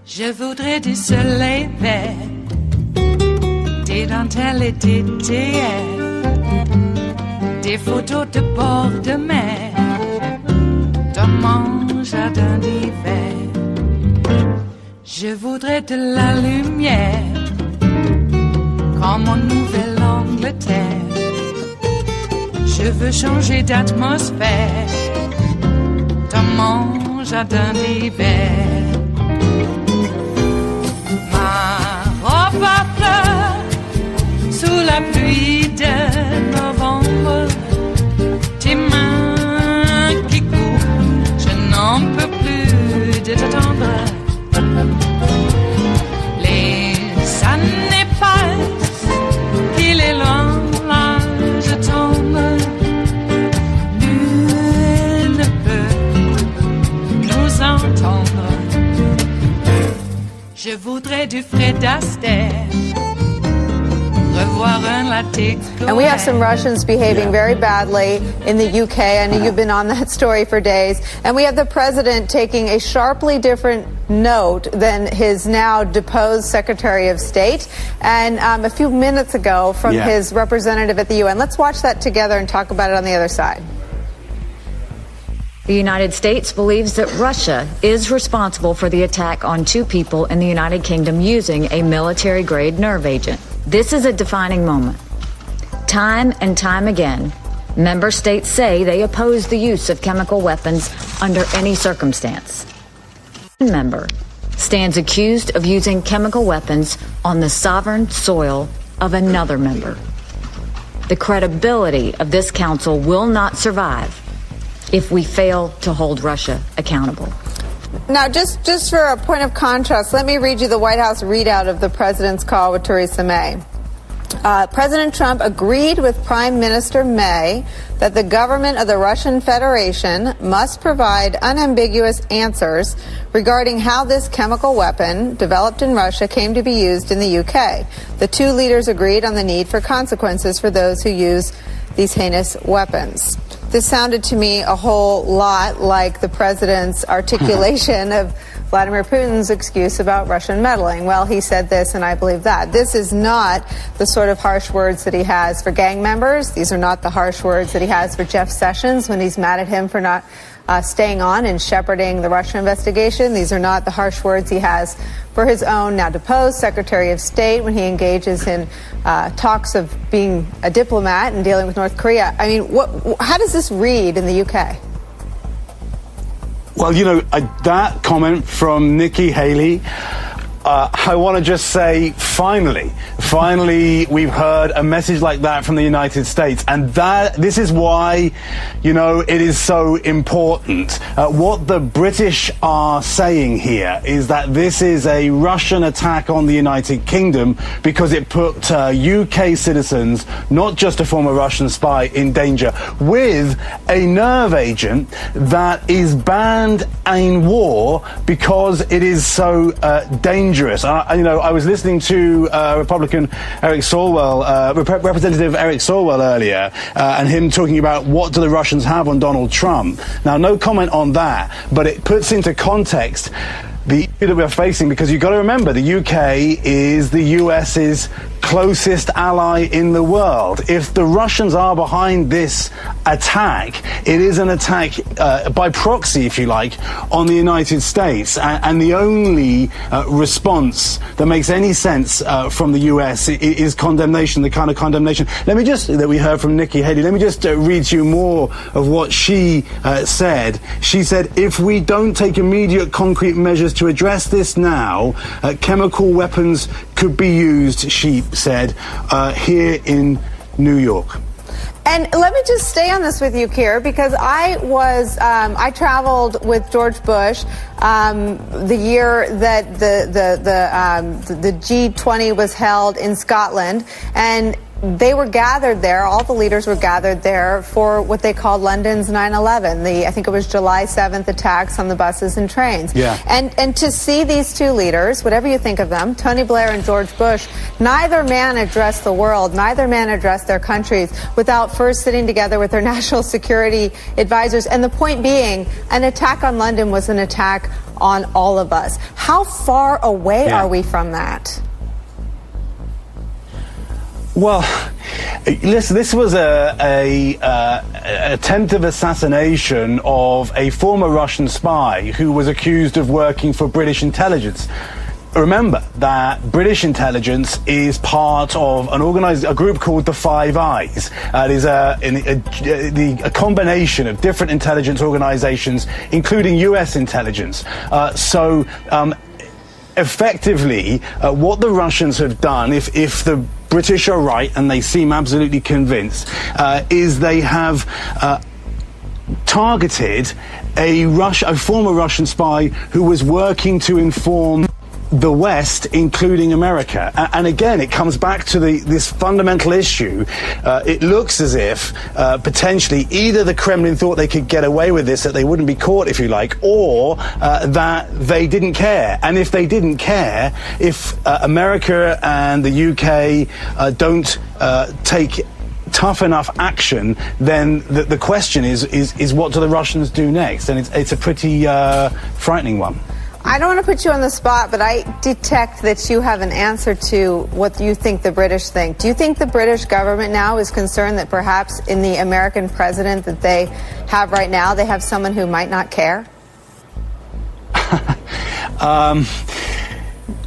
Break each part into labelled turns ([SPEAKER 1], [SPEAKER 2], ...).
[SPEAKER 1] Je voudrais du soleil vert, des dentelles et des théières, des photos de bord de mer, dans mon jardin d'hiver. Je voudrais de la lumière, comme en Nouvelle-Angleterre. Je veux changer d'atmosphère, dans mon jardin d'hiver. Ma fleur sous la pluie de novembre, tes mains qui courent, je n'en peux plus de t'attendre. Les années passent, il est loin, là je tombe. Nul ne peut nous entendre. Je voudrais du Fred Astaire, revoir un latte.
[SPEAKER 2] And we have some Russians behaving very badly in the UK. I know you've been on that story for days. And we have the president taking a sharply different note than his now deposed Secretary of State. And a few minutes ago from his representative at the UN. Let's watch that together and talk about it on the other side.
[SPEAKER 3] The United States believes that Russia is responsible for the attack on 2 people in the United Kingdom using a military-grade nerve agent. This is a defining moment. Time and time again, member states say they oppose the use of chemical weapons under any circumstance. One member stands accused of using chemical weapons on the sovereign soil of another member. The credibility of this council will not survive if we fail to hold Russia accountable.
[SPEAKER 2] Now, just for a point of contrast, let me read you the White House readout of the president's call with Theresa May. President Trump agreed with Prime Minister May that the government of the Russian Federation must provide unambiguous answers regarding how this chemical weapon developed in Russia came to be used in the UK. The 2 leaders agreed on the need for consequences for those who use these heinous weapons. This sounded to me a whole lot like the president's articulation of Vladimir Putin's excuse about Russian meddling. Well, he said this, and I believe that. This is not the sort of harsh words that he has for gang members. These are not the harsh words that he has for Jeff Sessions when he's mad at him for not staying on and shepherding the Russia investigation. These are not the harsh words he has for his own now deposed Secretary of State when he engages in talks of being a diplomat and dealing with North Korea. I mean, how does this read in the UK?
[SPEAKER 4] Well, you know, that comment from Nikki Haley, I want to just say, finally, we've heard a message like that from the United States. And this is why, you know, it is so important. What the British are saying here is that this is a Russian attack on the United Kingdom because it put UK citizens, not just a former Russian spy, in danger with a nerve agent that is banned in war because it is so dangerous. I was listening to Republican Eric Swalwell, Representative Eric Swalwell earlier, and him talking about what do the Russians have on Donald Trump. Now, no comment on that, but it puts into context the issue that we're facing, because you've got to remember the UK is the US's closest ally in the world. If the Russians are behind this attack, it is an attack by proxy, if you like, on the United States. And the only response that makes any sense from the US is condemnation, the kind of condemnation. Let me just, that we heard from Nikki Haley, let me just read you more of what she said. She said, if we don't take immediate concrete measures to address this now, chemical weapons could be used, she said, here in New York.
[SPEAKER 2] And let me just stay on this with you, Keir, because I traveled with George Bush the year that the G20 was held in Scotland, and they were gathered there, all the leaders were gathered there for what they called London's 9/11, I think it was July 7th attacks on the buses and trains.
[SPEAKER 4] Yeah.
[SPEAKER 2] And to see these two leaders, whatever you think of them, Tony Blair and George Bush, neither man addressed the world, neither man addressed their countries without first sitting together with their national security advisors. And the point being, an attack on London was an attack on all of us. How far away are we from that?
[SPEAKER 4] Well, listen, this was a attempt of assassination of a former Russian spy who was accused of working for British intelligence. Remember that British intelligence is part of a group called the Five Eyes. It is a combination of different intelligence organizations, including U.S. intelligence. Effectively, what the Russians have done, if the British are right, and they seem absolutely convinced, is they have targeted a former Russian spy who was working to inform the West, including America. And again, it comes back to this fundamental issue. It looks as if potentially either the Kremlin thought they could get away with this, that they wouldn't be caught, if you like, or that they didn't care. And if they didn't care, if America and the UK don't take tough enough action, then the question is what do the Russians do next? And it's a pretty frightening one.
[SPEAKER 2] I don't want to put you on the spot, but I detect that you have an answer to what you think the British think. Do you think the British government now is concerned that perhaps in the American president that they have right now, they have someone who might not care?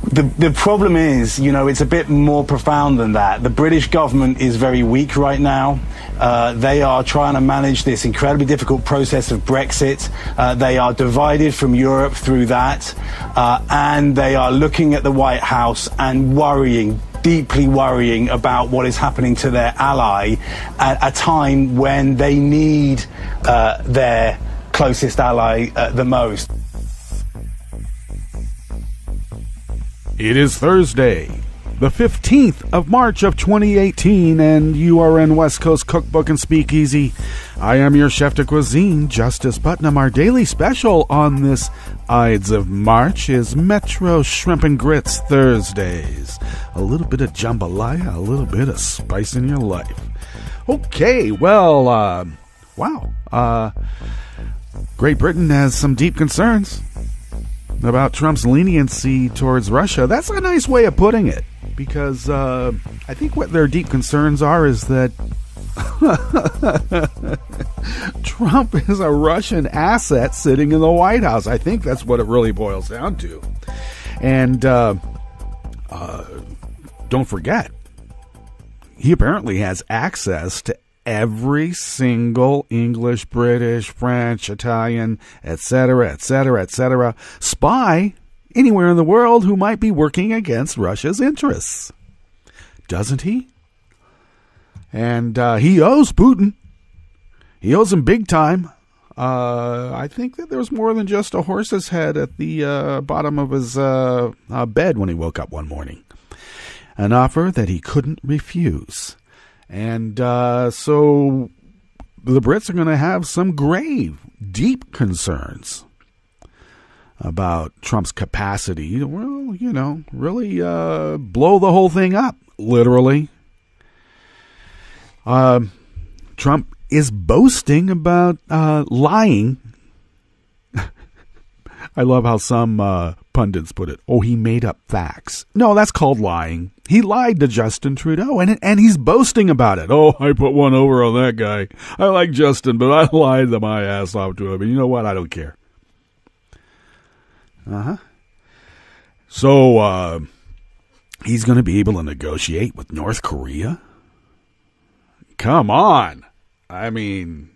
[SPEAKER 4] The problem is, it's a bit more profound than that. The British government is very weak right now. They are trying to manage this incredibly difficult process of Brexit. They are divided from Europe through that. And they are looking at the White House and deeply worrying about what is happening to their ally at a time when they need their closest ally the most.
[SPEAKER 5] It is Thursday, the 15th of March of 2018, and you are in West Coast Cookbook and Speakeasy. I am your chef de cuisine, Justice Putnam. Our daily special on this Ides of March is Metro Shrimp and Grits Thursdays. A little bit of jambalaya, a little bit of spice in your life. Okay, well, wow. Great Britain has some deep concerns about Trump's leniency towards Russia. That's a nice way of putting it, because I think what their deep concerns are is that Trump is a Russian asset sitting in the White House. I think that's what it really boils down to. And don't forget, he apparently has access to every single English, British, French, Italian, etc., spy anywhere in the world who might be working against Russia's interests. Doesn't he? And he owes Putin. He owes him big time. I think that there was more than just a horse's head at the bottom of his bed when he woke up one morning. An offer that he couldn't refuse. And so the Brits are going to have some grave, deep concerns about Trump's capacity to, really blow the whole thing up, literally. Trump is boasting about lying. I love how some pundits put it. Oh, he made up facts. No, that's called lying. He lied to Justin Trudeau, and he's boasting about it. Oh, I put one over on that guy. I like Justin, but I lied my ass off to him. And you know what? I don't care. So, he's going to be able to negotiate with North Korea? Come on. I mean,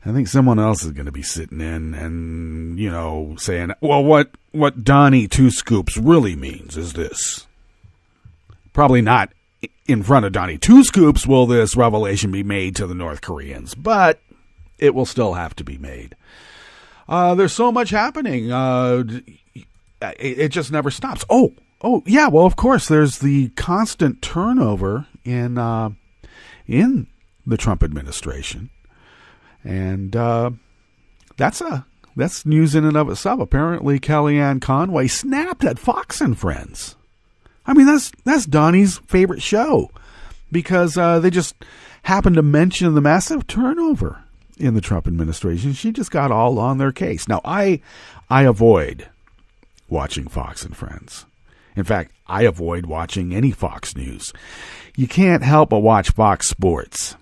[SPEAKER 5] I think someone else is going to be sitting in and, saying, well, what Donnie Two Scoops really means is this. Probably not in front of Donnie Two Scoops will this revelation be made to the North Koreans, but it will still have to be made. There's so much happening. It just never stops. Oh, Oh, yeah, well, of course, there's the constant turnover in the Trump administration. And that's news in and of itself. Apparently, Kellyanne Conway snapped at Fox and Friends. I mean, that's Donnie's favorite show, because they just happened to mention the massive turnover in the Trump administration. She just got all on their case. Now, I avoid watching Fox and Friends. In fact, I avoid watching any Fox News. You can't help but watch Fox Sports.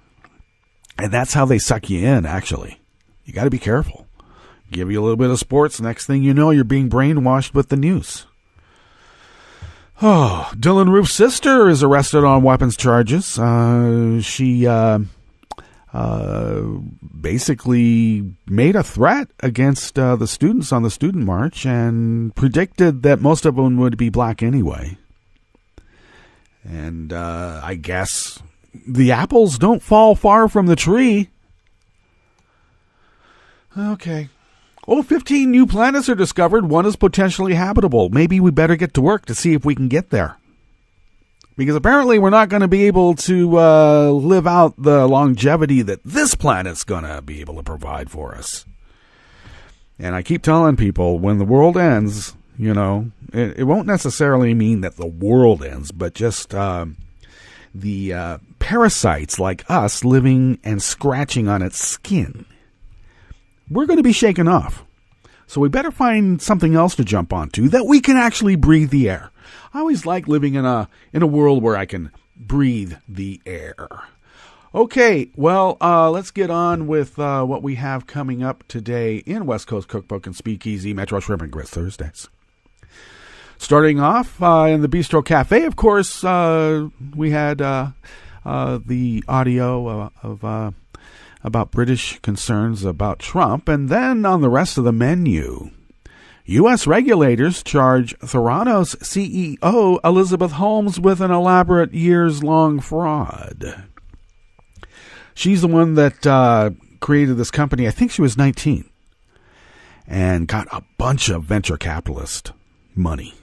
[SPEAKER 5] And that's how they suck you in, actually. You got to be careful. Give you a little bit of sports, next thing you know, you're being brainwashed with the news. Oh, Dylan Roof's sister is arrested on weapons charges. She basically made a threat against the students on the student march and predicted that most of them would be black anyway. And I guess the apples don't fall far from the tree. Okay. 15 new planets are discovered. One is potentially habitable. Maybe we better get to work to see if we can get there. Because apparently we're not going to be able to live out the longevity that this planet's going to be able to provide for us. And I keep telling people, when the world ends, it won't necessarily mean that the world ends, but just the parasites like us living and scratching on its skin. We're going to be shaken off. So we better find something else to jump onto that we can actually breathe the air. I always like living in a world where I can breathe the air. Okay, well, let's get on with what we have coming up today in West Coast Cookbook and Speakeasy, Metro Shrimp and Grits Thursdays. Starting off in the Bistro Cafe, of course, we had the audio of about British concerns about Trump. And then on the rest of the menu, U.S. regulators charge Theranos CEO Elizabeth Holmes with an elaborate years-long fraud. She's the one that created this company. I think she was 19 and got a bunch of venture capitalist money,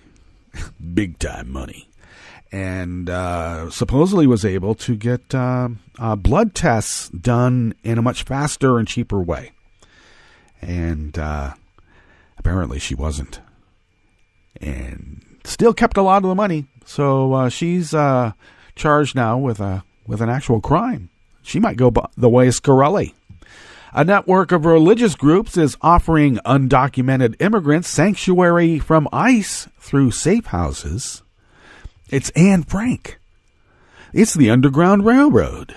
[SPEAKER 5] big-time money. And supposedly was able to get blood tests done in a much faster and cheaper way. And apparently she wasn't. And still kept a lot of the money. So she's charged now with an actual crime. She might go the way of Scarelli. A network of religious groups is offering undocumented immigrants sanctuary from ICE through safe houses. It's Anne Frank. It's the Underground Railroad.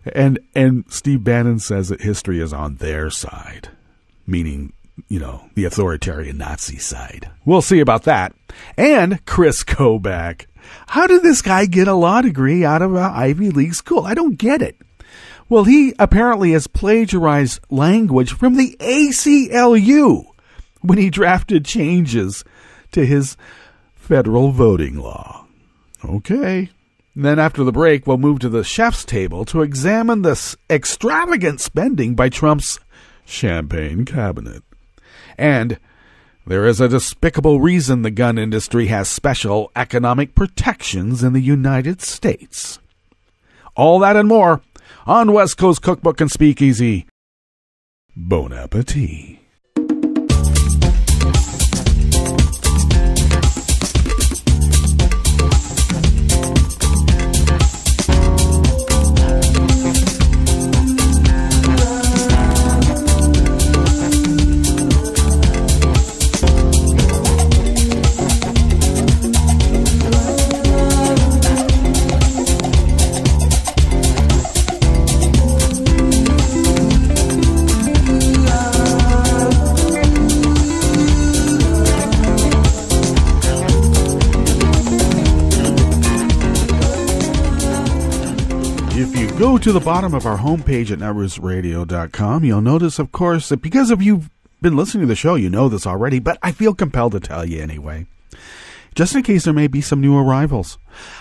[SPEAKER 5] And Steve Bannon says that history is on their side, meaning, the authoritarian Nazi side. We'll see about that. And Kris Kobach. How did this guy get a law degree out of an Ivy League school? I don't get it. Well, he apparently has plagiarized language from the ACLU when he drafted changes to his federal voting law. Okay. And then after the break, we'll move to the chef's table to examine this extravagant spending by Trump's champagne cabinet. And there is a despicable reason the gun industry has special economic protections in the United States. All that and more on West Coast Cookbook and Speakeasy. Bon appetit. Go to the bottom of our homepage at netrootsradio.com. You'll notice, of course, that because of you've been listening to the show, you know this already, but I feel compelled to tell you anyway, just in case there may be some new arrivals.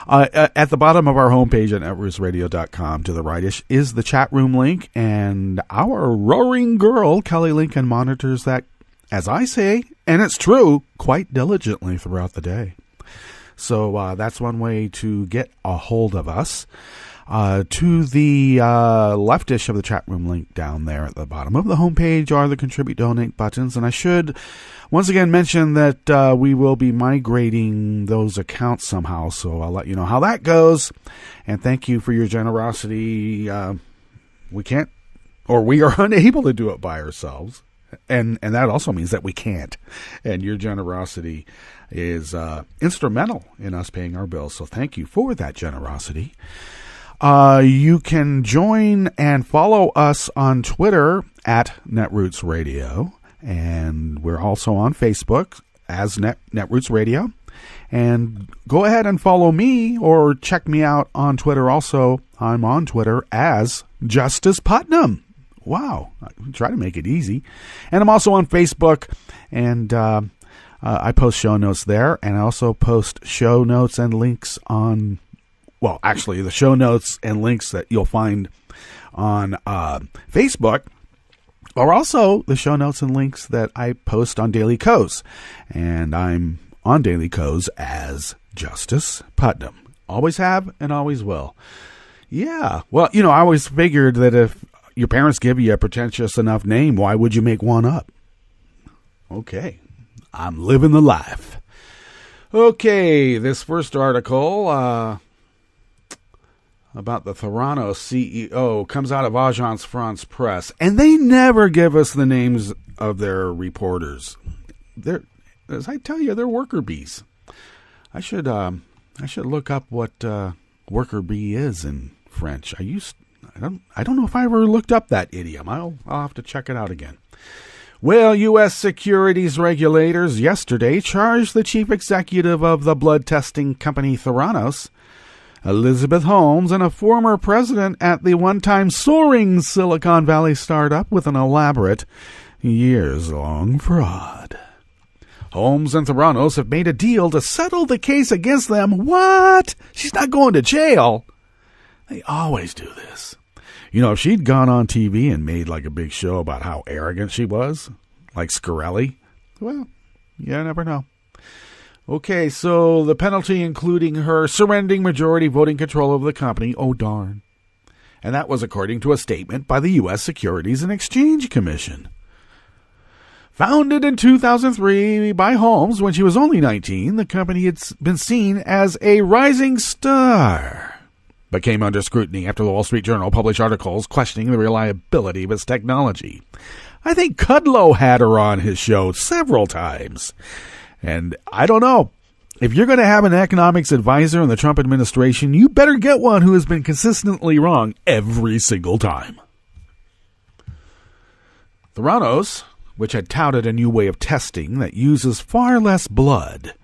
[SPEAKER 5] At the bottom of our homepage at netrootsradio.com, to the rightish, is the chat room link, and our roaring girl, Kelly Lincoln, monitors that as I say, and it's true, quite diligently throughout the day. So that's one way to get a hold of us. To the leftish of the chat room link down there at the bottom of the homepage are the Contribute Donate buttons. And I should once again mention that we will be migrating those accounts somehow. So I'll let you know how that goes. And thank you for your generosity. We can't, or we are unable to do it by ourselves. And that also means that we can't. And your generosity is instrumental in us paying our bills. So thank you for that generosity. You can join and follow us on Twitter at Netroots Radio, and we're also on Facebook as Netroots Radio. And go ahead and follow me or check me out on Twitter also. I'm on Twitter as Justice Putnam. Wow, I try to make it easy. And I'm also on Facebook, and I post show notes there, and I also post show notes and links on, well, actually, the show notes and links that you'll find on Facebook are also the show notes and links that I post on Daily Kos. And I'm on Daily Kos as Justice Putnam. Always have and always will. Yeah, well, I always figured that if your parents give you a pretentious enough name, why would you make one up? Okay, I'm living the life. Okay, this first article about the Theranos CEO comes out of Agence France Presse, and they never give us the names of their reporters. They're, as I tell you, they're worker bees. I should look up what worker bee is in French. I don't know if I ever looked up that idiom. I'll have to check it out again. Well, U.S. securities regulators yesterday charged the chief executive of the blood testing company Theranos, Elizabeth Holmes, and a former president at the one-time soaring Silicon Valley startup with an elaborate, years-long fraud. Holmes and Theranos have made a deal to settle the case against them. What? She's not going to jail. They always do this. If she'd gone on TV and made like a big show about how arrogant she was, like Scarelli, well, you never know. Okay, so the penalty including her surrendering majority voting control over the company. Oh, darn. And that was according to a statement by the U.S. Securities and Exchange Commission. Founded in 2003 by Holmes when she was only 19, the company had been seen as a rising star, but came under scrutiny after the Wall Street Journal published articles questioning the reliability of its technology. I think Kudlow had her on his show several times. And I don't know. If you're going to have an economics advisor in the Trump administration, you better get one who has been consistently wrong every single time. Theranos, which had touted a new way of testing that uses far less blood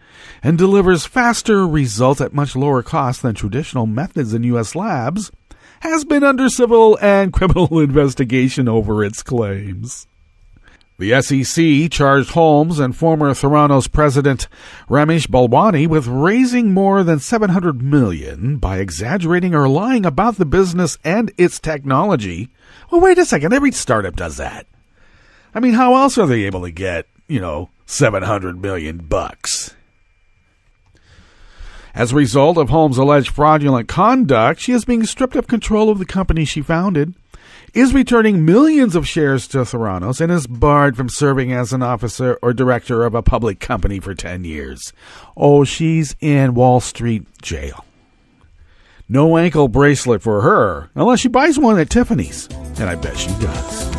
[SPEAKER 5] and delivers faster results at much lower cost than traditional methods in U.S. labs, has been under civil and criminal investigation over its claims. The SEC charged Holmes and former Theranos president Ramesh Balwani with raising more than $700 million by exaggerating or lying about the business and its technology. Well, wait a second. Every startup does that. I mean, how else are they able to get, $700 million? As a result of Holmes' alleged fraudulent conduct, she is being stripped of control of the company she founded, is returning millions of shares to Theranos, and is barred from serving as an officer or director of a public company for 10 years. Oh, she's in Wall Street jail. No ankle bracelet for her, unless she buys one at Tiffany's, and I bet she does.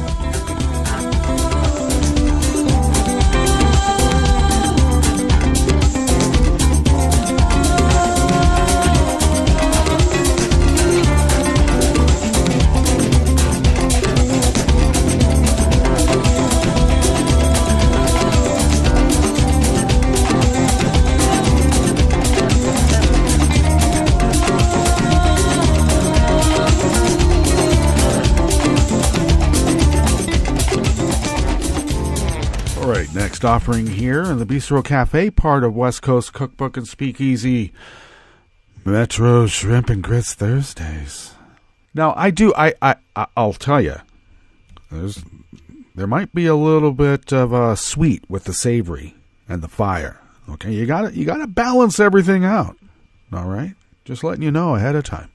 [SPEAKER 5] Next offering here in the Bistro Cafe, part of West Coast Cookbook and Speakeasy, Metro Shrimp and Grits Thursdays. Now, I'll tell you, there's there might be a little bit of sweet with the savory and the fire. Okay, you gotta balance everything out. All right, just letting you know ahead of time.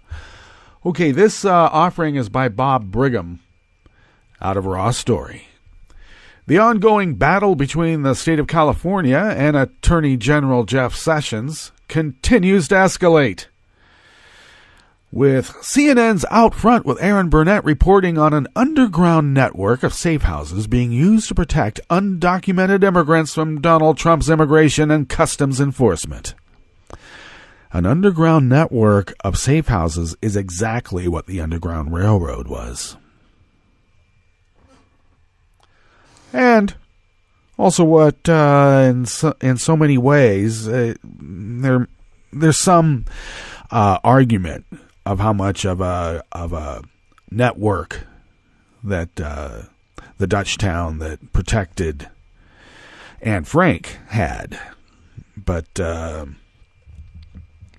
[SPEAKER 5] Okay, this offering is by Bob Brigham out of Raw Story. The ongoing battle between the state of California and Attorney General Jeff Sessions continues to escalate, with CNN's Out Front with Aaron Burnett reporting on an underground network of safe houses being used to protect undocumented immigrants from Donald Trump's immigration and customs enforcement. An underground network of safe houses is exactly what the Underground Railroad was. And also what, in so many ways, there's some argument of how much of a network that the Dutch town that protected Anne Frank had. But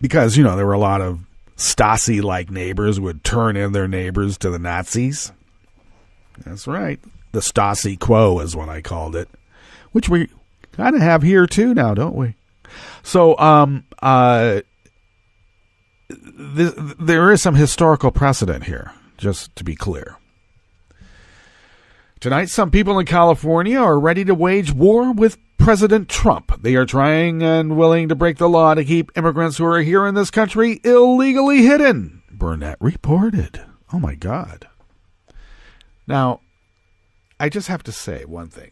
[SPEAKER 5] because, there were a lot of Stasi-like neighbors would turn in their neighbors to the Nazis. That's right. The Stasi quo is what I called it, which we kind of have here too now, don't we? So there is some historical precedent here, just to be clear. Tonight, some people in California are ready to wage war with President Trump. They are trying and willing to break the law to keep immigrants who are here in this country illegally hidden, Burnett reported. Oh, my God. Now, I just have to say one thing.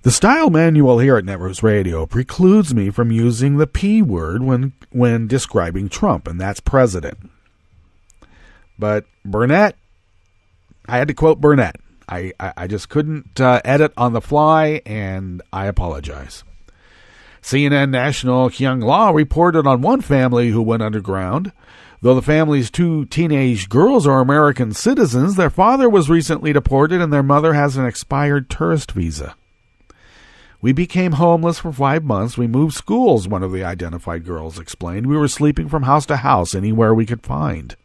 [SPEAKER 5] The style manual here at Netroots Radio precludes me from using the P word when describing Trump, and that's president. But Burnett, I had to quote Burnett. I just couldn't edit on the fly, and I apologize. CNN National Kyung Law reported on one family who went underground. Though the family's 2 teenage girls are American citizens, their father was recently deported and their mother has an expired tourist visa. We became homeless for 5 months. We moved schools, one of the identified girls explained. We were sleeping from house to house, anywhere we could find.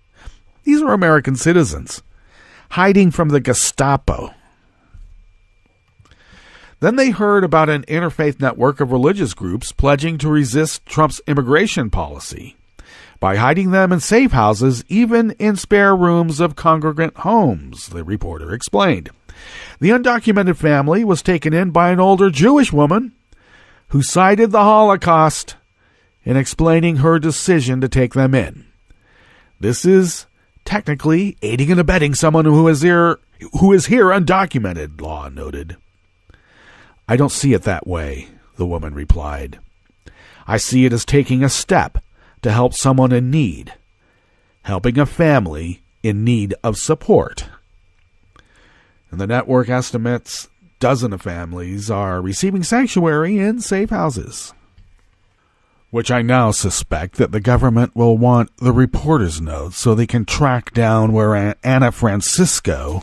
[SPEAKER 5] These are American citizens, hiding from the Gestapo. Then they heard about an interfaith network of religious groups pledging to resist Trump's immigration policy by hiding them in safe houses, even in spare rooms of congregant homes, the reporter explained. The undocumented family was taken in by an older Jewish woman who cited the Holocaust in explaining her decision to take them in. This is technically aiding and abetting someone who is here undocumented, law noted. I don't see it that way, the woman replied. I see it as taking a step to help someone in need, helping a family in need of support. And the network estimates dozens of families are receiving sanctuary in safe houses, which I now suspect that the government will want the reporter's notes so they can track down where Anna Francisco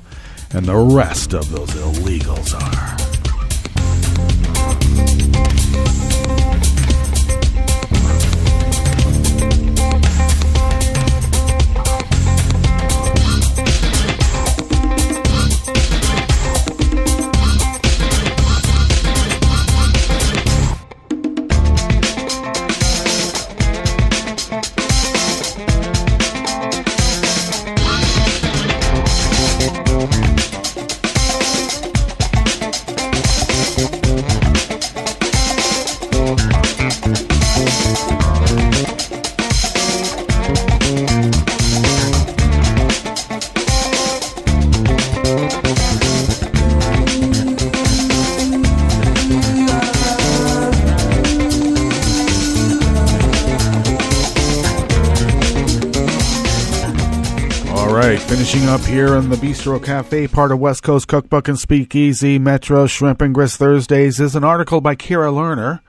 [SPEAKER 5] and the rest of those illegals are. Finishing up here in the Bistro Cafe, part of West Coast Cookbook and Speakeasy, Metro Shrimp and Grist Thursdays, is an article by Kira Lerner,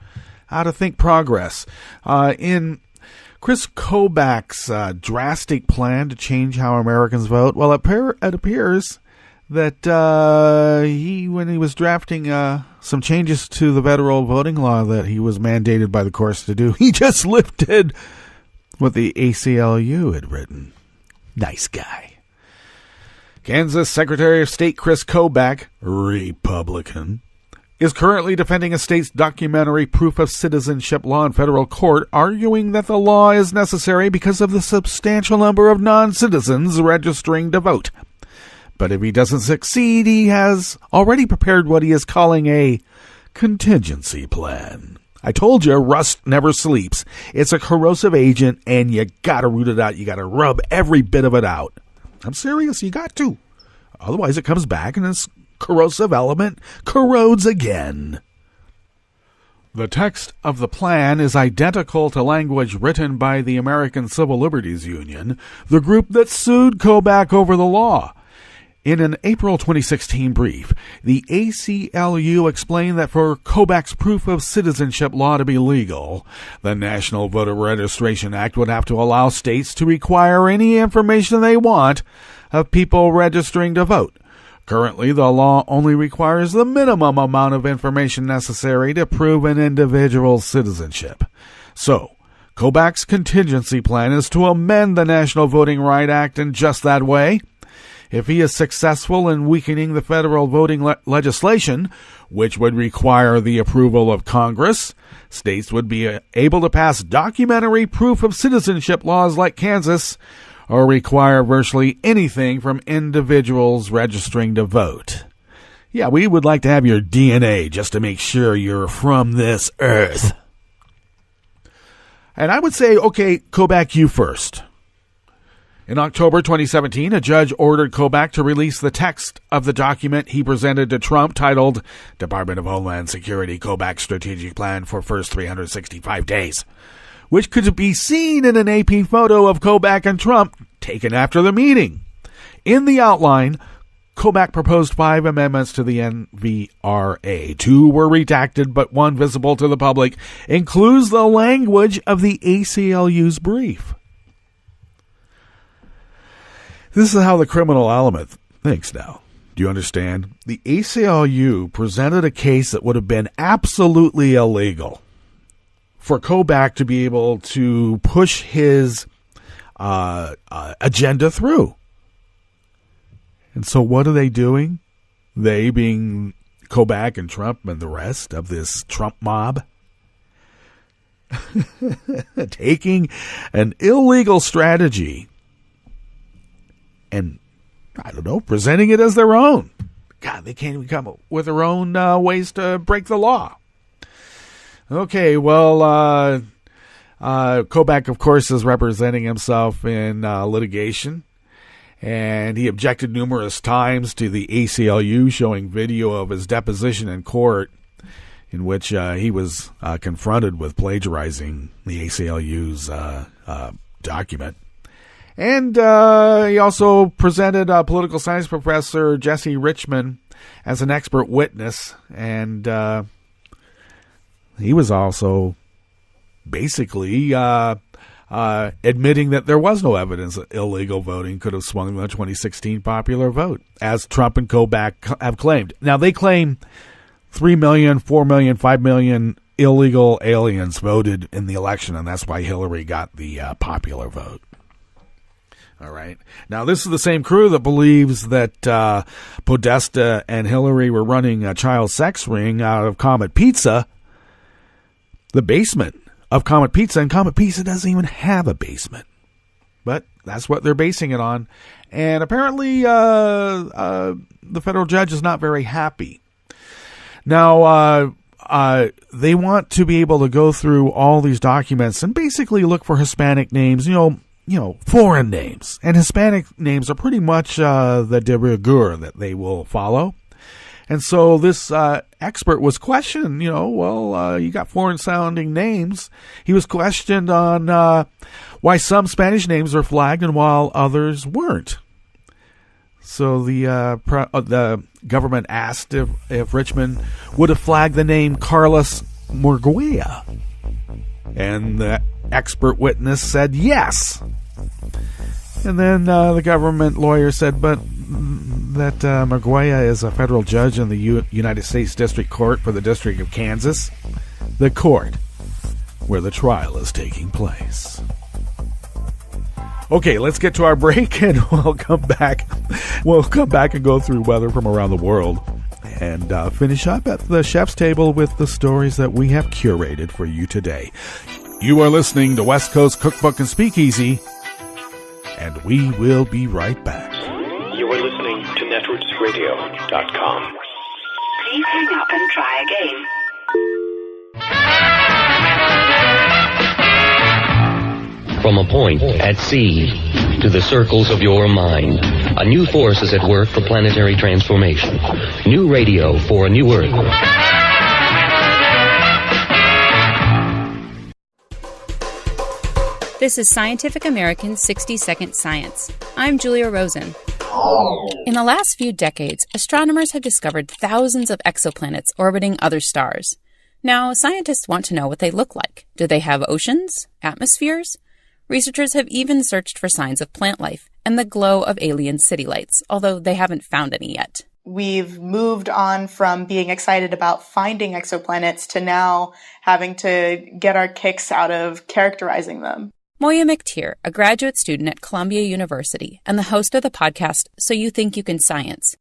[SPEAKER 5] How to Think Progress. In Kris Kobach's drastic plan to change how Americans vote, well, it appears that when he was drafting some changes to the federal voting law that he was mandated by the courts to do, he just lifted what the ACLU had written. Nice guy. Kansas Secretary of State Kris Kobach, Republican, is currently defending a state's documentary proof of citizenship law in federal court, arguing that the law is necessary because of the substantial number of non-citizens registering to vote. But if he doesn't succeed, he has already prepared what he is calling a contingency plan. I told you, rust never sleeps. It's a corrosive agent, and you gotta root it out. You gotta rub every bit of it out. I'm serious, you got to. Otherwise it comes back and this corrosive element corrodes again. The text of the plan is identical to language written by the American Civil Liberties Union, the group that sued Kobach over the law. In an April 2016 brief, the ACLU explained that for Kobach's proof of citizenship law to be legal, the National Voter Registration Act would have to allow states to require any information they want of people registering to vote. Currently, the law only requires the minimum amount of information necessary to prove an individual's citizenship. So, Kobach's contingency plan is to amend the National Voting Rights Act in just that way. If he is successful in weakening the federal voting legislation, which would require the approval of Congress, states would be able to pass documentary proof of citizenship laws like Kansas, or require virtually anything from individuals registering to vote. Yeah, we would like to have your DNA just to make sure you're from this earth. And I would say, okay, Kobach, you first. In October 2017, a judge ordered Kobach to release the text of the document he presented to Trump titled Department of Homeland Security Kobach Strategic Plan for First 365 Days, which could be seen in an AP photo of Kobach and Trump taken after the meeting. In the outline, Kobach proposed 5 amendments to the NVRA. 2 were redacted, but one visible to the public includes the language of the ACLU's brief. This is how the criminal element thinks now. Do you understand? The ACLU presented a case that would have been absolutely illegal for Kobach to be able to push his agenda through. And so what are they doing? They, being Kobach and Trump and the rest of this Trump mob, taking an illegal strategy and, I don't know, presenting it as their own. God, they can't even come up with their own ways to break the law. Okay, well, Kobach, of course, is representing himself in litigation, and he objected numerous times to the ACLU showing video of his deposition in court in which he was confronted with plagiarizing the ACLU's document. And he also presented political science professor Jesse Richmond as an expert witness, and he was also basically admitting that there was no evidence that illegal voting could have swung the 2016 popular vote, as Trump and Kobach have claimed. Now, they claim 3 million, 4 million, 5 million illegal aliens voted in the election, and that's why Hillary got the popular vote. All right. Now, this is the same crew that believes that Podesta and Hillary were running a child sex ring out of Comet Pizza, the basement of Comet Pizza, and Comet Pizza doesn't even have a basement. But that's what they're basing it on. And apparently the federal judge is not very happy. Now, they want to be able to go through all these documents and basically look for Hispanic names, foreign names. And Hispanic names are pretty much the de rigueur that they will follow. And so this expert was questioned, you got foreign-sounding names. He was questioned on why some Spanish names are flagged and while others weren't. So the government asked if Richmond would have flagged the name Carlos Murguia. And the expert witness said yes. And then the government lawyer said, but that Murguia is a federal judge in the United States District Court for the District of Kansas, the court where the trial is taking place. Okay, let's get to our break, and we'll come back. We'll come back and go through weather from around the world, and finish up at the chef's table with the stories that we have curated for you today. You are listening to West Coast Cookbook and Speakeasy, and we will be right back.
[SPEAKER 6] You are listening to netrootsradio.com.
[SPEAKER 7] Please hang up and try again.
[SPEAKER 8] From a point at sea to the circles of your mind, a new force is at work for planetary transformation. New radio for a new Earth.
[SPEAKER 9] This is Scientific American's 60-Second Science. I'm Julia Rosen. In the last few decades, astronomers have discovered thousands of exoplanets orbiting other stars. Now, scientists want to know what they look like. Do they have oceans? Atmospheres? Researchers have even searched for signs of plant life and the glow of alien city lights, although they haven't found any yet.
[SPEAKER 10] We've moved on from being excited about finding exoplanets to now having to get our kicks out of characterizing them.
[SPEAKER 9] Moya McTeer, a graduate student at Columbia University and the host of the podcast So You Think You Can Science.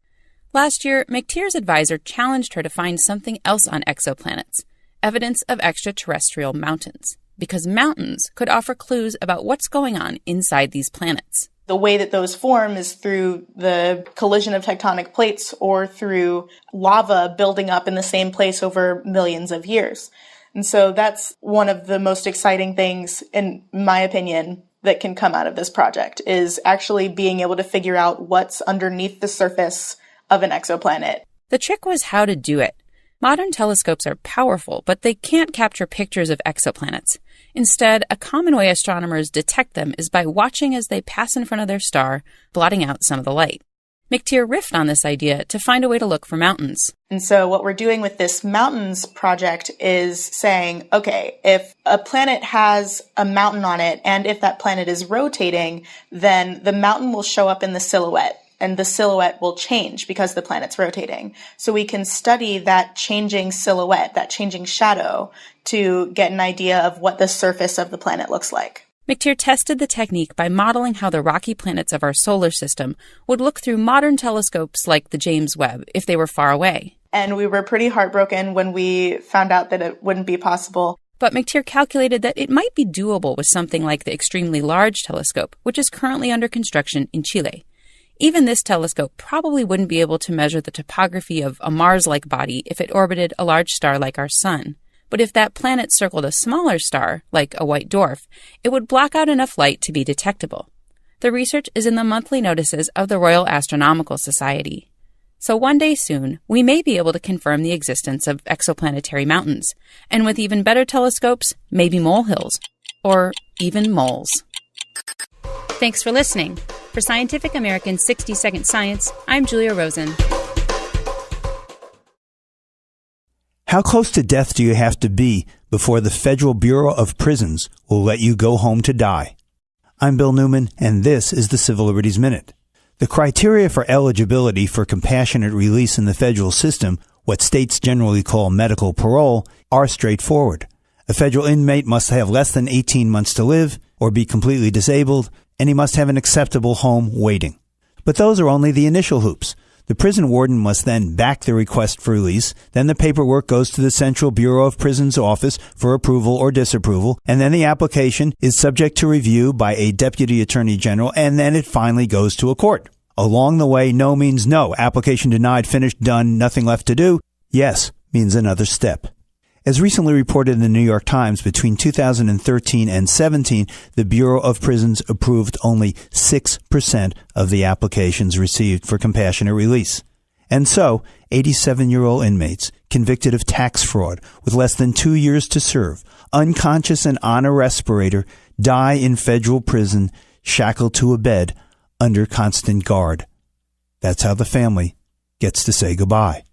[SPEAKER 9] Last year, McTeer's advisor challenged her to find something else on exoplanets, evidence of extraterrestrial mountains, because mountains could offer clues about what's going on inside these planets.
[SPEAKER 10] The way that those form is through the collision of tectonic plates or through lava building up in the same place over millions of years. And so that's one of the most exciting things, in my opinion, that can come out of this project, is actually being able to figure out what's underneath the surface of an exoplanet.
[SPEAKER 9] The trick was how to do it. Modern telescopes are powerful, but they can't capture pictures of exoplanets. Instead, a common way astronomers detect them is by watching as they pass in front of their star, blotting out some of the light. McTeer riffed on this idea to find a way to look for mountains.
[SPEAKER 10] And so what we're doing with this mountains project is saying, okay, if a planet has a mountain on it, and if that planet is rotating, then the mountain will show up in the silhouette, and the silhouette will change because the planet's rotating. So we can study that changing silhouette, that changing shadow, to get an idea of what the surface of the planet looks like.
[SPEAKER 9] McTeer tested the technique by modeling how the rocky planets of our solar system would look through modern telescopes like the James Webb if they were far away.
[SPEAKER 10] And we were pretty heartbroken when we found out that it wouldn't be possible.
[SPEAKER 9] But McTeer calculated that it might be doable with something like the Extremely Large Telescope, which is currently under construction in Chile. Even this telescope probably wouldn't be able to measure the topography of a Mars-like body if it orbited a large star like our Sun. But if that planet circled a smaller star, like a white dwarf, it would block out enough light to be detectable. The research is in the monthly notices of the Royal Astronomical Society. So one day soon, we may be able to confirm the existence of exoplanetary mountains, and with even better telescopes, maybe molehills, or even moles. Thanks for listening. For Scientific American's 60-Second Science, I'm Julia Rosen.
[SPEAKER 11] How close to death do you have to be before the Federal Bureau of Prisons will let you go home to die? I'm Bill Newman, and this is the Civil Liberties Minute. The criteria for eligibility for compassionate release in the federal system, what states generally call medical parole, are straightforward. A federal inmate must have less than 18 months to live or be completely disabled, and he must have an acceptable home waiting. But those are only the initial hoops. The prison warden must then back the request for release, then the paperwork goes to the Central Bureau of Prisons office for approval or disapproval, and then the application is subject to review by a Deputy Attorney General, and then it finally goes to a court. Along the way, no means no. Application denied, finished, done, nothing left to do. Yes means another step. As recently reported in the New York Times, between 2013 and 17, the Bureau of Prisons approved only 6% of the applications received for compassionate release. And so, 87-year-old inmates convicted of tax fraud with less than 2 years to serve, unconscious and on a respirator, die in federal prison, shackled to a bed under constant guard. That's how the family gets to say goodbye.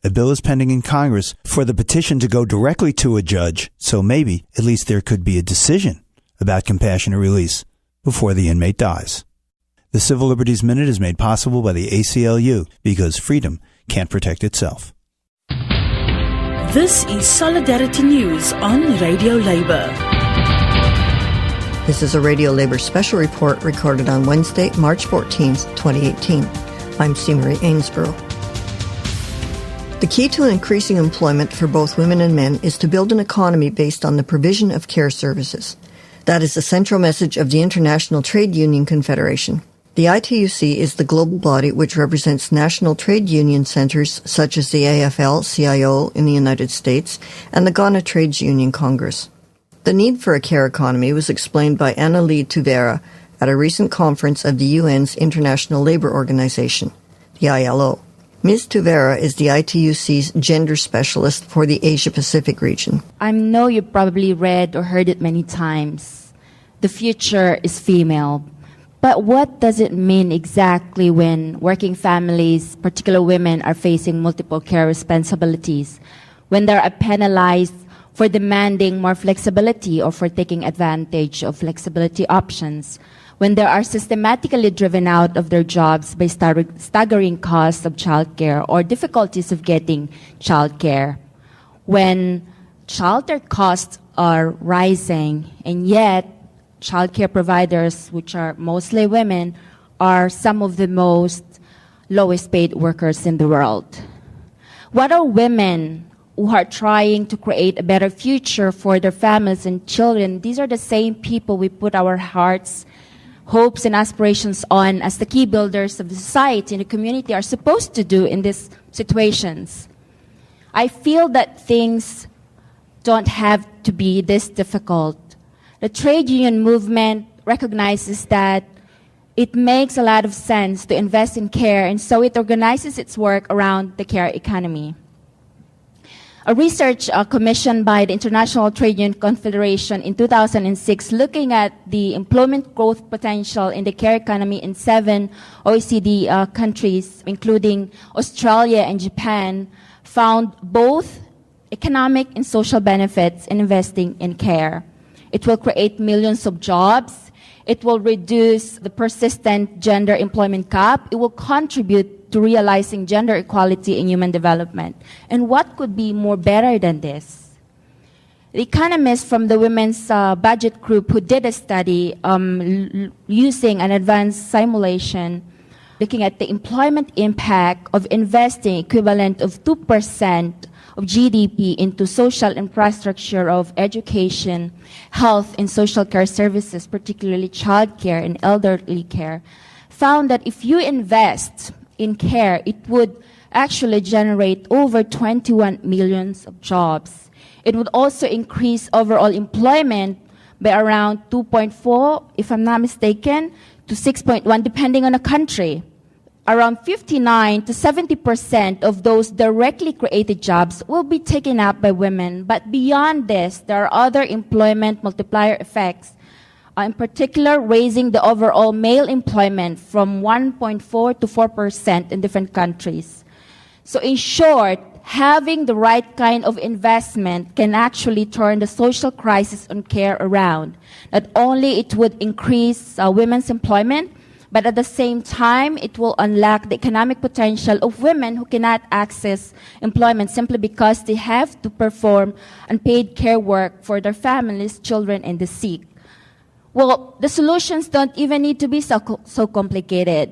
[SPEAKER 11] A bill is pending in Congress for the petition to go directly to a judge, so maybe at least there could be a decision about compassionate release before the inmate dies. The Civil Liberties Minute is made possible by the ACLU because freedom can't protect itself.
[SPEAKER 12] This is Solidarity News on Radio Labour. This is a Radio Labor Special Report recorded on Wednesday, March 14th, 2018. I'm C. Marie Ainsborough. The key to increasing employment for both women and men is to build an economy based on the provision of care services. That is the central message of the International Trade Union Confederation. The ITUC is the global body which represents national trade union centers such as the AFL-CIO in the United States and the Ghana Trades Union Congress. The need for a care economy was explained by Annalie Tuvera at a recent conference of the UN's International Labour Organization, the ILO. Ms. Tuvera is the ITUC's gender specialist for the Asia-Pacific region.
[SPEAKER 13] I know you probably read or heard it many times. The future is female. But what does it mean exactly when working families, particularly women, are facing multiple care responsibilities, when they are penalized for demanding more flexibility or for taking advantage of flexibility options, when they are systematically driven out of their jobs by staggering costs of childcare or difficulties of getting childcare, when childcare costs are rising, and yet childcare providers, which are mostly women, are some of the most lowest paid workers in the world. What are women who are trying to create a better future for their families and children? These are the same people we put our hearts, hopes, and aspirations on as the key builders of the society and the community are supposed to do in these situations. I feel that things don't have to be this difficult. The trade union movement recognizes that it makes a lot of sense to invest in care, and so it organizes its work around the care economy. A research commissioned by the International Trade Union Confederation in 2006, looking at the employment growth potential in the care economy in 7 OECD countries, including Australia and Japan, found both economic and social benefits in investing in care. It will create millions of jobs. It will reduce the persistent gender employment gap. It will contribute to realizing gender equality in human development. And what could be more better than this? The economists from the Women's Budget Group who did a study using an advanced simulation looking at the employment impact of investing equivalent of 2% of GDP into social infrastructure of education, health, and social care services, particularly child care and elderly care, found that if you invest in care, it would actually generate over 21 million of jobs. It would also increase overall employment by around 2.4, if I'm not mistaken, to 6.1, depending on the country. Around 59 to 70% of those directly created jobs will be taken up by women. But beyond this, there are other employment multiplier effects, in particular raising the overall male employment from 1.4 to 4% in different countries. So in short, having the right kind of investment can actually turn the social crisis on care around. Not only it would increase women's employment, but at the same time, it will unlock the economic potential of women who cannot access employment simply because they have to perform unpaid care work for their families, children, and the sick. Well, the solutions don't even need to be so complicated.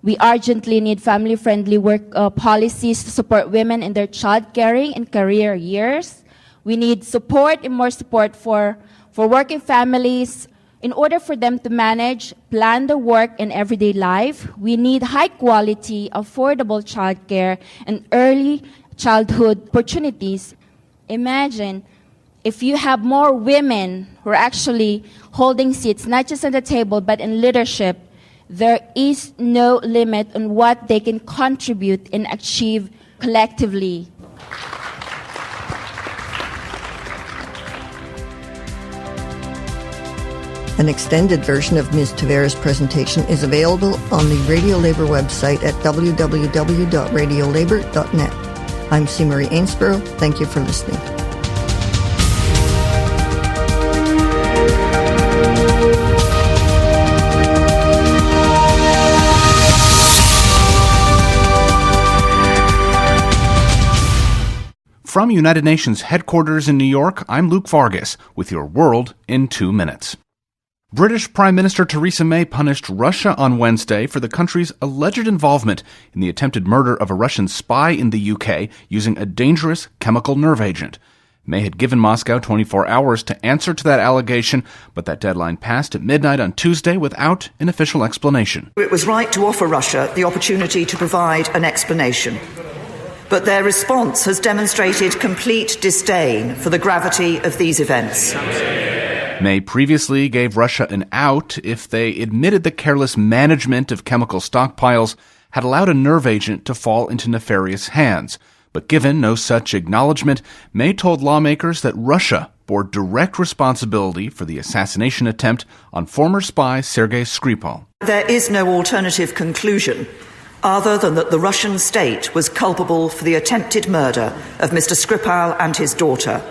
[SPEAKER 13] We urgently need family-friendly work policies to support women in their child-caring and career years. We need support and more support for working families. In order for them to manage, plan their work in everyday life, we need high-quality, affordable childcare and early childhood opportunities. Imagine if you have more women who are actually holding seats, not just at the table, but in leadership, there is no limit on what they can contribute and achieve collectively.
[SPEAKER 12] An extended version of Ms. Tuvera's presentation is available on the Radio Labor website at www.radiolabor.net. I'm C. Marie Ainsborough. Thank you for listening.
[SPEAKER 14] From United Nations headquarters in New York, I'm Luke Vargas with your World in 2 minutes.
[SPEAKER 5] British Prime Minister Theresa May punished Russia on Wednesday for the country's alleged involvement in the attempted murder of a Russian spy in the UK using a dangerous chemical nerve agent. May had given Moscow 24 hours to answer to that allegation, but that deadline passed at midnight on Tuesday without an official explanation.
[SPEAKER 14] It was right to offer Russia the opportunity to provide an explanation, but their response has demonstrated complete disdain for the gravity of these events.
[SPEAKER 5] May previously gave Russia an out if they admitted the careless management of chemical stockpiles had allowed a nerve agent to fall into nefarious hands. But given no such acknowledgement, May told lawmakers that Russia bore direct responsibility for the assassination attempt on former spy Sergei Skripal.
[SPEAKER 14] There is no alternative conclusion other than that the Russian state was culpable for the attempted murder of Mr. Skripal and his daughter,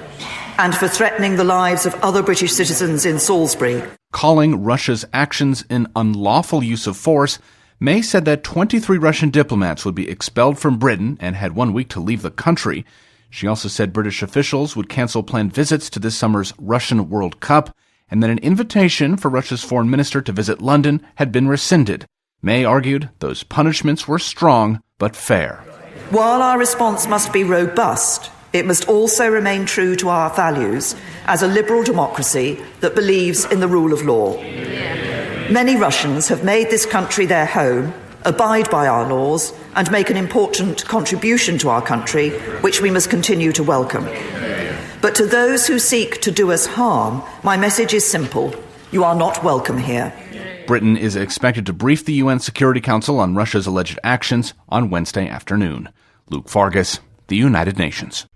[SPEAKER 14] and for threatening the lives of other British citizens in Salisbury.
[SPEAKER 5] Calling Russia's actions an unlawful use of force, May said that 23 Russian diplomats would be expelled from Britain and had 1 week to leave the country. She also said British officials would cancel planned visits to this summer's Russian World Cup, and that an invitation for Russia's foreign minister to visit London had been rescinded. May argued those punishments were strong but fair.
[SPEAKER 14] While our response must be robust, it must also remain true to our values as a liberal democracy that believes in the rule of law. Many Russians have made this country their home, abide by our laws, and make an important contribution to our country, which we must continue to welcome. But to those who seek to do us harm, my message is simple. You are not welcome here.
[SPEAKER 5] Britain is expected to brief the UN Security Council on Russia's alleged actions on Wednesday afternoon. Luke Fargus, The United Nations.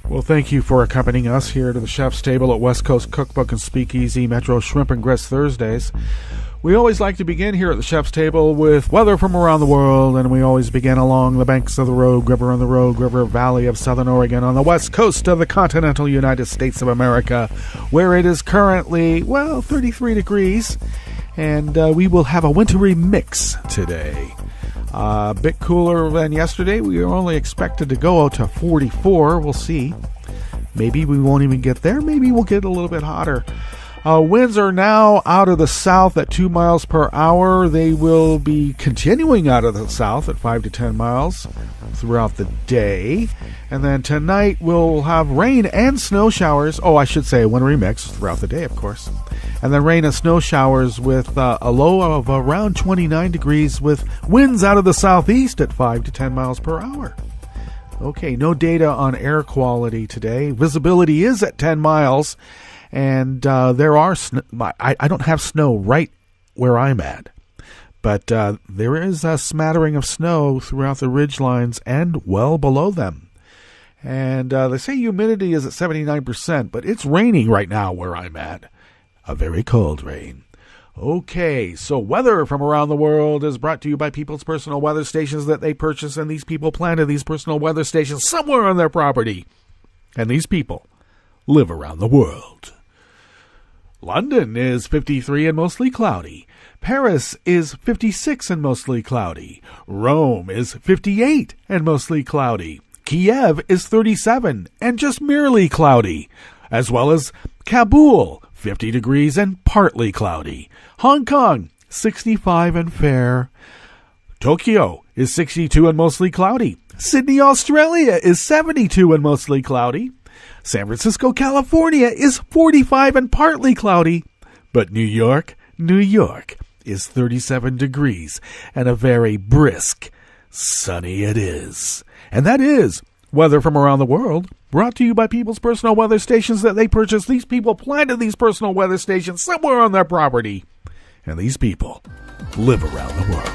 [SPEAKER 5] Well, thank you for accompanying us here to the Chef's Table at West Coast Cookbook and Speakeasy Metro Shrimp and Grits Thursdays. We always like to begin here at the Chef's Table with weather from around the world, and we always begin along the banks of the Rogue River Valley of Southern Oregon on the west coast of the continental United States of America, where it is currently, 33 degrees, and we will have a wintry mix today. A bit cooler than yesterday. We were only expected to go to 44. We'll see. Maybe we won't even get there. Maybe we'll get a little bit hotter. Winds are now out of the south at 2 miles per hour. They will be continuing out of the south at 5 to 10 miles throughout the day. And then tonight we'll have rain and snow showers. Oh, I should say wintry mix throughout the day, of course. And then rain and snow showers with a low of around 29 degrees with winds out of the southeast at 5 to 10 miles per hour. Okay, no data on air quality today. Visibility is at 10 miles. And there are I don't have snow right where I'm at, but there is a smattering of snow throughout the ridge lines and well below them. And they say humidity is at 79%, but it's raining right now where I'm at. A very cold rain. Okay, so weather from around the world is brought to you by people's personal weather stations that they purchase, and these people planted these personal weather stations somewhere on their property. And these people live around the world. London is 53 and mostly cloudy. Paris is 56 and mostly cloudy. Rome is 58 and mostly cloudy. Kiev is 37 and just merely cloudy, as well as Kabul, 50 degrees and partly cloudy. Hong Kong, 65 and fair. Tokyo is 62 and mostly cloudy. Sydney, Australia is 72 and mostly cloudy. San Francisco, California is 45 and partly cloudy. But New York is 37 degrees and a very brisk sunny it is. And that is weather from around the world, brought to you by people's personal weather stations that they purchase. These people planted these personal weather stations somewhere on their property. And these people live around the world.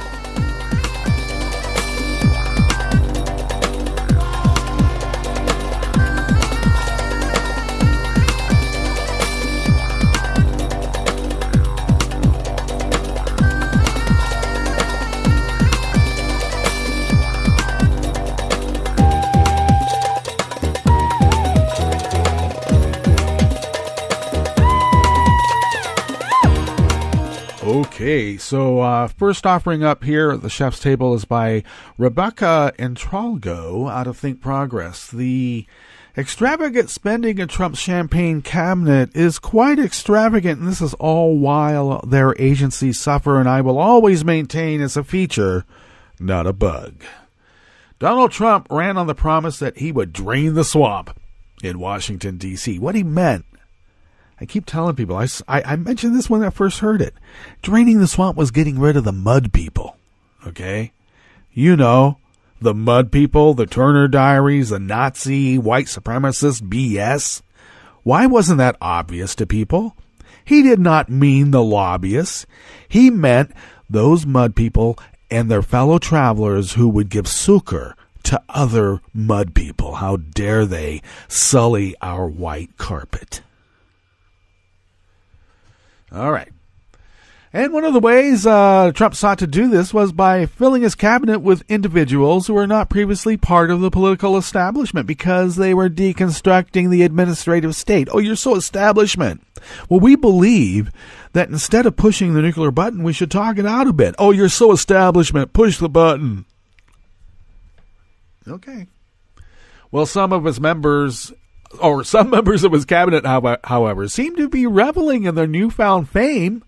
[SPEAKER 5] Okay, so first offering up here at the chef's table is by Rebecca Entralgo out of Think Progress. The extravagant spending in Trump's champagne cabinet is quite extravagant, and this is all while their agencies suffer, and I will always maintain it's a feature, not a bug. Donald Trump ran on the promise that he would drain the swamp in Washington, D.C. What he meant, I keep telling people, I mentioned this when I first heard it. Draining the swamp was getting rid of the mud people, okay? You know, the mud people, the Turner Diaries, the Nazi, white supremacist BS. Why wasn't that obvious to people? He did not mean the lobbyists. He meant those mud people and their fellow travelers who would give succor to other mud people. How dare they sully our white carpet? All right. And one of the ways Trump sought to do this was by filling his cabinet with individuals who were not previously part of the political establishment because they were deconstructing the administrative state. Oh, you're so establishment. Well, we believe that instead of pushing the nuclear button, we should talk it out a bit. Oh, you're so establishment. Push the button. Okay. Well, some members of his cabinet, however, seem to be reveling in their newfound fame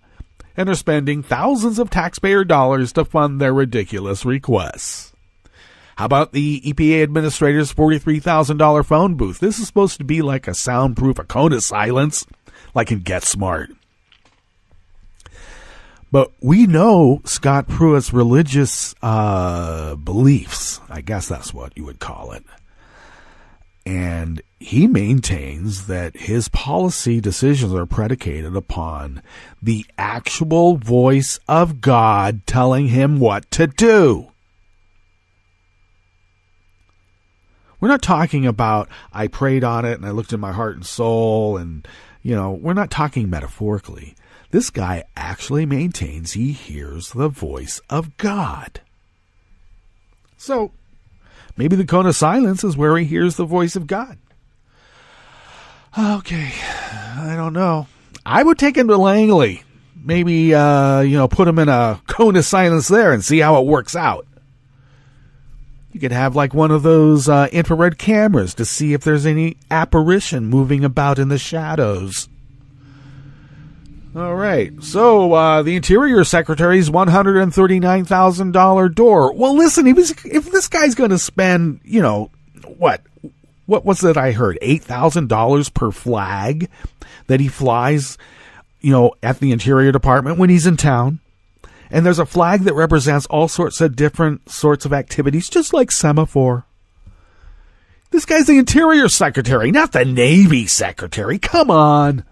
[SPEAKER 5] and are spending thousands of taxpayer dollars to fund their ridiculous requests. How about the EPA administrator's $43,000 phone booth? This is supposed to be like a soundproof, a cone of silence, like in Get Smart. But we know Scott Pruitt's religious beliefs. I guess that's what you would call it. And he maintains that his policy decisions are predicated upon the actual voice of God telling him what to do. We're not talking about, I prayed on it and I looked in my heart and soul and, we're not talking metaphorically. This guy actually maintains he hears the voice of God. So, maybe the cone of silence is where he hears the voice of God. Okay, I don't know. I would take him to Langley. Maybe, put him in a cone of silence there and see how it works out. You could have like one of those infrared cameras to see if there's any apparition moving about in the shadows. All right, so the Interior Secretary's $139,000 door. Well, listen, if this guy's going to spend, what's that I heard, $8,000 per flag that he flies, at the Interior Department when he's in town, and there's a flag that represents all sorts of different sorts of activities, just like semaphore. This guy's the Interior Secretary, not the Navy Secretary. Come on.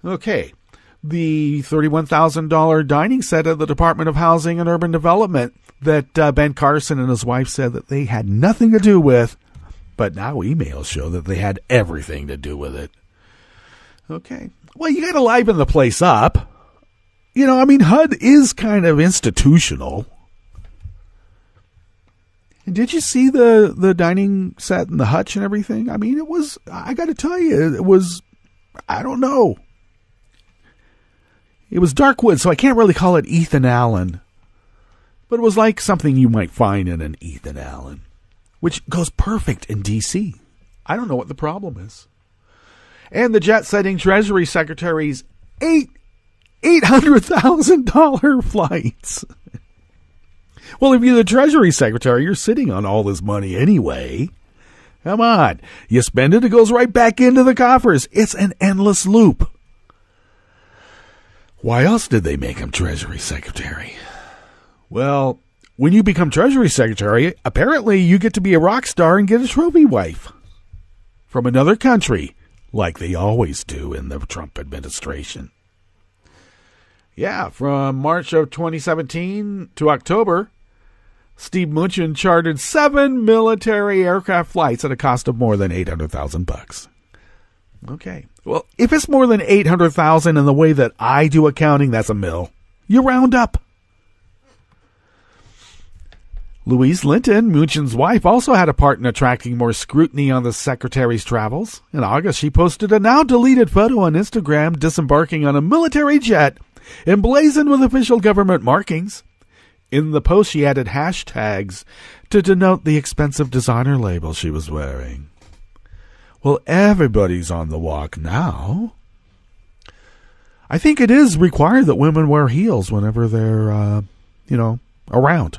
[SPEAKER 5] Okay, the $31,000 dining set at the Department of Housing and Urban Development that Ben Carson and his wife said that they had nothing to do with, but now emails show that they had everything to do with it. Okay, well, you got to liven the place up. HUD is kind of institutional. And did you see the dining set and the hutch and everything? It was, I got to tell you, it was, I don't know. It was dark wood, so I can't really call it Ethan Allen. But it was like something you might find in an Ethan Allen, which goes perfect in D.C. I don't know what the problem is. And the jet-setting Treasury Secretary's $800,000 flights. Well, if you're the Treasury Secretary, you're sitting on all this money anyway. Come on. You spend it, it goes right back into the coffers. It's an endless loop. Why else did they make him Treasury Secretary? Well, when you become Treasury Secretary, apparently you get to be a rock star and get a trophy wife from another country, like they always do in the Trump administration. Yeah, from March of 2017 to October, Steve Mnuchin chartered 7 military aircraft flights at a cost of more than $800,000. Okay. Well, if it's more than $800,000 in the way that I do accounting, that's a mill. You round up. Louise Linton, Mnuchin's wife, also had a part in attracting more scrutiny on the secretary's travels. In August, she posted a now-deleted photo on Instagram disembarking on a military jet emblazoned with official government markings. In the post, she added hashtags to denote the expensive designer label she was wearing. Well, everybody's on the walk now. I think it is required that women wear heels whenever they're, around.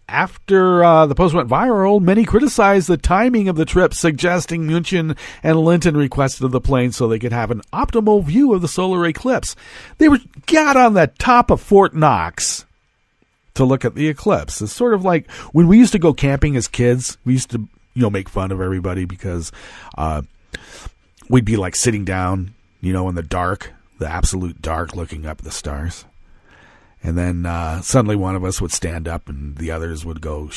[SPEAKER 5] After the post went viral, many criticized the timing of the trip, suggesting München and Linton requested the plane so they could have an optimal view of the solar eclipse. They got on the top of Fort Knox to look at the eclipse. It's sort of like when we used to go camping as kids. We used to, make fun of everybody because we'd be like sitting down, in the dark, the absolute dark, looking up at the stars. And then suddenly one of us would stand up and the others would ask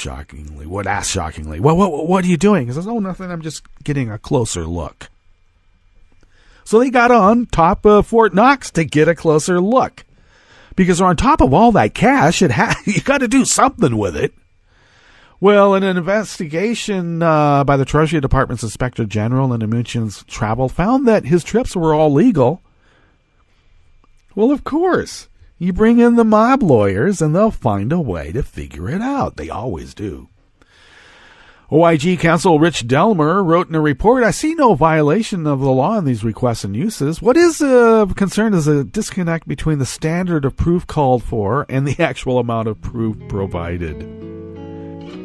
[SPEAKER 5] shockingly, what are you doing? He says, oh, nothing, I'm just getting a closer look. So they got on top of Fort Knox to get a closer look. Because on top of all that cash, you got to do something with it. Well, an investigation by the Treasury Department's Inspector General into München's travel found that his trips were all legal. Well, of course. You bring in the mob lawyers, and they'll find a way to figure it out. They always do. OIG counsel Rich Delmer wrote in a report, I see no violation of the law in these requests and uses. What is of concern is a disconnect between the standard of proof called for and the actual amount of proof provided.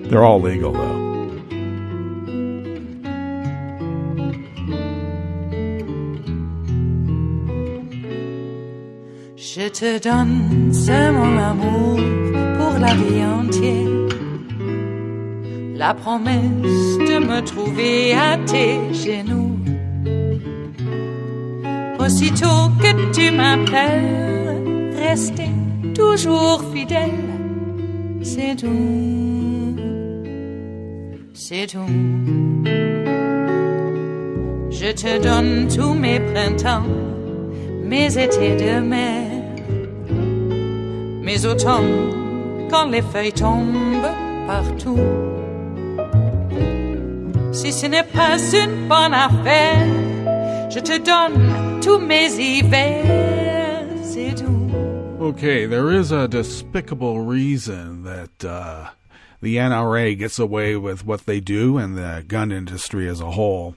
[SPEAKER 5] They're all legal, though.
[SPEAKER 1] Je te donne c'est mon amour pour la vie entière. La promesse de me trouver à tes genoux. Aussitôt que tu m'appelles, rester toujours fidèle. C'est tout, c'est tout. Je te donne tous mes printemps, mes étés de mer. Mes automnes, quand les feuilles tombent partout. Si ce n'est pas une bonne affaire, je te donne tous mes hivers, c'est tout.
[SPEAKER 5] Okay, there is a despicable reason that the NRA gets away with what they do and the gun industry as a whole.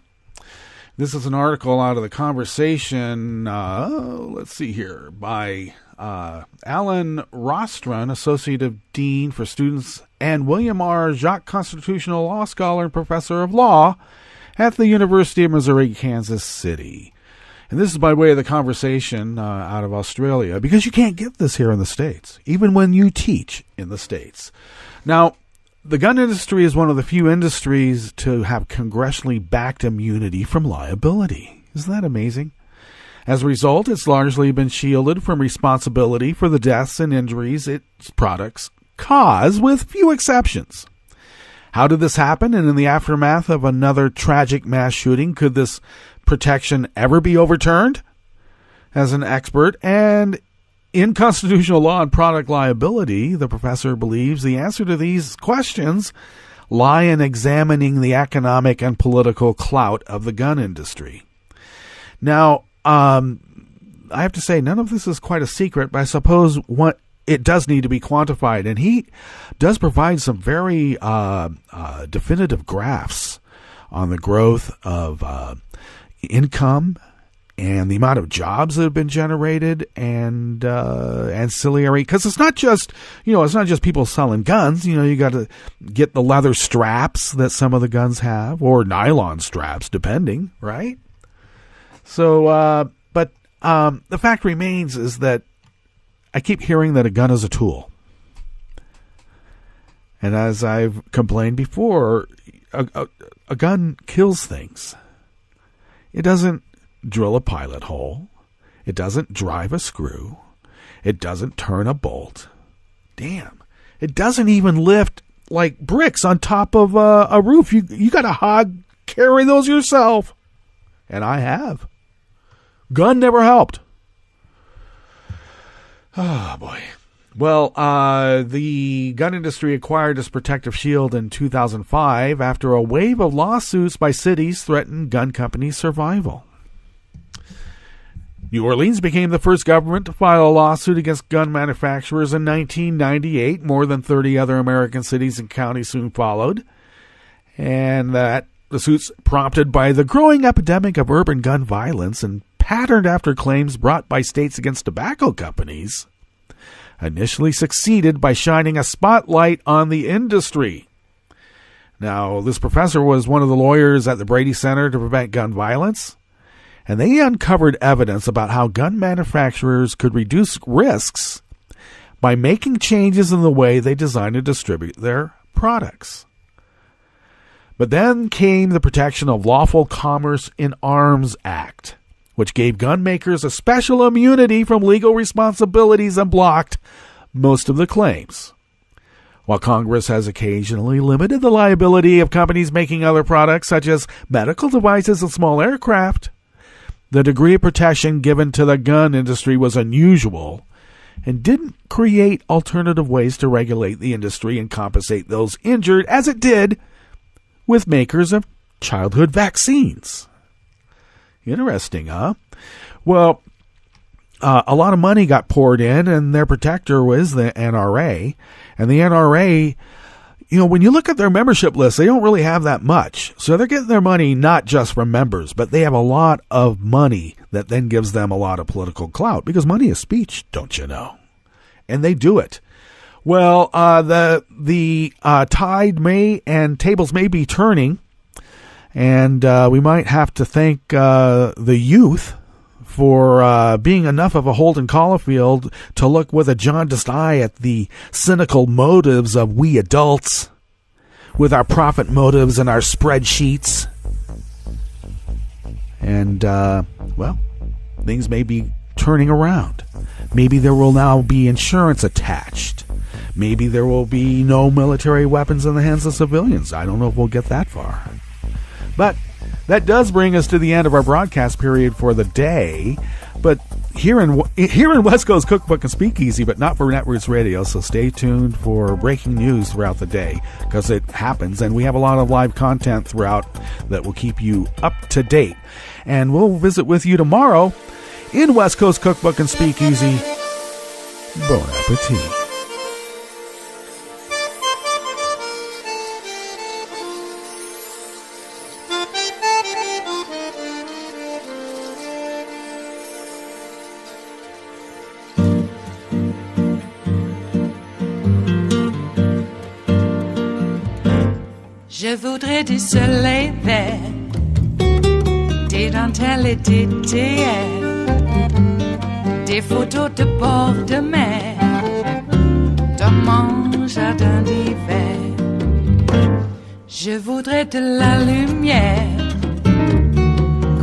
[SPEAKER 5] This is an article out of The Conversation, let's see here, by Alan Rostron, Associate Dean for Students, and William R. Jacques, Constitutional Law Scholar and Professor of Law at the University of Missouri, Kansas City. And this is by way of The Conversation out of Australia, because you can't get this here in the States, even when you teach in the States. Now, the gun industry is one of the few industries to have congressionally backed immunity from liability. Isn't that amazing? As a result, it's largely been shielded from responsibility for the deaths and injuries its products cause, with few exceptions. How did this happen? And in the aftermath of another tragic mass shooting, could this protection ever be overturned? As an expert and in constitutional law and product liability, the professor believes the answer to these questions lie in examining the economic and political clout of the gun industry. Now, I have to say, none of this is quite a secret, but I suppose what it does need to be quantified. And he does provide some very definitive graphs on the growth of income and the amount of jobs that have been generated and ancillary. Because it's not just, it's not just people selling guns. You got to get the leather straps that some of the guns have, or nylon straps, depending, right? So, but the fact remains is that I keep hearing that a gun is a tool. And as I've complained before, a gun kills things. It doesn't drill a pilot hole. It doesn't drive a screw. It doesn't turn a bolt. Damn. It doesn't even lift like bricks on top of a roof. You got to carry those yourself. And I have. Gun never helped. Oh, boy. Well, the gun industry acquired this protective shield in 2005 after a wave of lawsuits by cities threatened gun companies' survival. New Orleans became the first government to file a lawsuit against gun manufacturers in 1998. More than 30 other American cities and counties soon followed. And that the suits, prompted by the growing epidemic of urban gun violence and patterned after claims brought by states against tobacco companies, initially succeeded by shining a spotlight on the industry. Now, this professor was one of the lawyers at the Brady Center to Prevent Gun Violence, and they uncovered evidence about how gun manufacturers could reduce risks by making changes in the way they design and distribute their products. But then came the Protection of Lawful Commerce in Arms Act, which gave gun makers a special immunity from legal responsibilities and blocked most of the claims. While Congress has occasionally limited the liability of companies making other products, such as medical devices and small aircraft, the degree of protection given to the gun industry was unusual and didn't create alternative ways to regulate the industry and compensate those injured, as it did with makers of childhood vaccines. Interesting, huh? Well, a lot of money got poured in, and their protector was the NRA. And the NRA, when you look at their membership list, they don't really have that much. So they're getting their money not just from members, but they have a lot of money that then gives them a lot of political clout, because money is speech, don't you know? And they do it. Well, the tide may and tables may be turning, and we might have to thank the youth for being enough of a Holden Caulfield to look with a jaundiced eye at the cynical motives of we adults, with our profit motives and our spreadsheets. And, things may be turning around. Maybe there will now be insurance attached. Maybe there will be no military weapons in the hands of civilians. I don't know if we'll get that far. But that does bring us to the end of our broadcast period for the day. But here in West Coast Cookbook and Speakeasy, but not for Netroots Radio. So stay tuned for breaking news throughout the day, because it happens, and we have a lot of live content throughout that will keep you up to date. And we'll visit with you tomorrow in West Coast Cookbook and Speakeasy. Bon appetit.
[SPEAKER 1] Je voudrais du soleil vert, des dentelles et des théières, des photos de bord de mer, dans mon jardin d'hiver. Je voudrais de la lumière,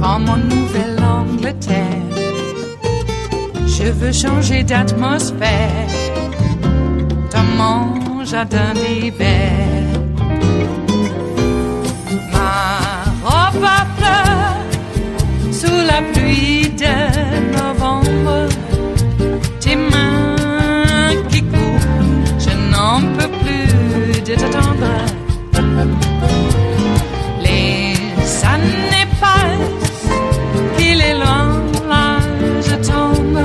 [SPEAKER 1] comme en Nouvelle-Angleterre. Je veux changer d'atmosphère, dans mon jardin d'hiver. À fleurs sous la pluie de novembre, tes mains qui courent, je n'en peux plus de t'attendre. Les années passent, qu'il est loin, là je tombe.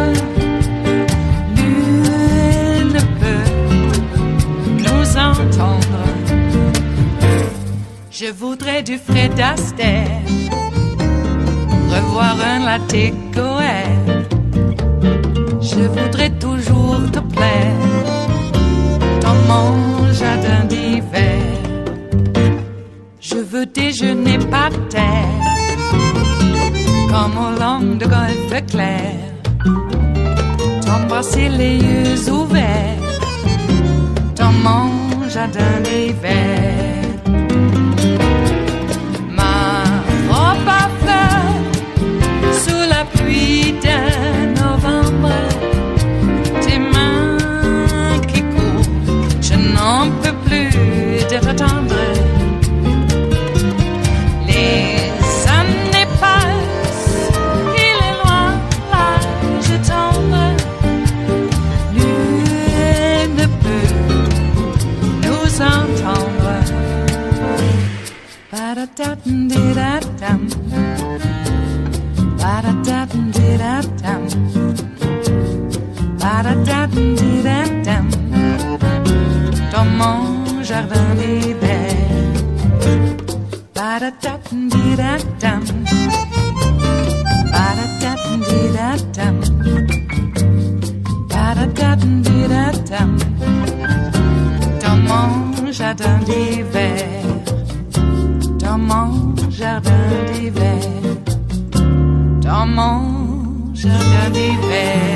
[SPEAKER 1] Nul ne peut nous entendre. Je voudrais du Fred Astaire, revoir un latte Goël. Je voudrais toujours te plaire dans mon jardin d'hiver. Je veux déjeuner par terre, comme au long de golfe clair. T'embrasser les yeux ouverts dans mon jardin d'hiver. Sous la pluie de novembre, tes mains qui courent, je n'en peux plus de t'attendre. Les années passent, il est loin, là je tombe. Nul ne peut nous entendre. Ba-da-da-dum-di-da-dum. Ba-da-da-dum-di-da-dum. Ba-da-da-dum-dee-da-dum. Dans mon jardin d'hiver. Ba-da-da-dum-dee-da-dum. Ba-da-da-dum-dee-da-dum. Ba-da-da-dum-dee-da-dum. Dans mon jardin d'hiver. Dans mon jardin d'hiver. Dans mon jardin d'hiver.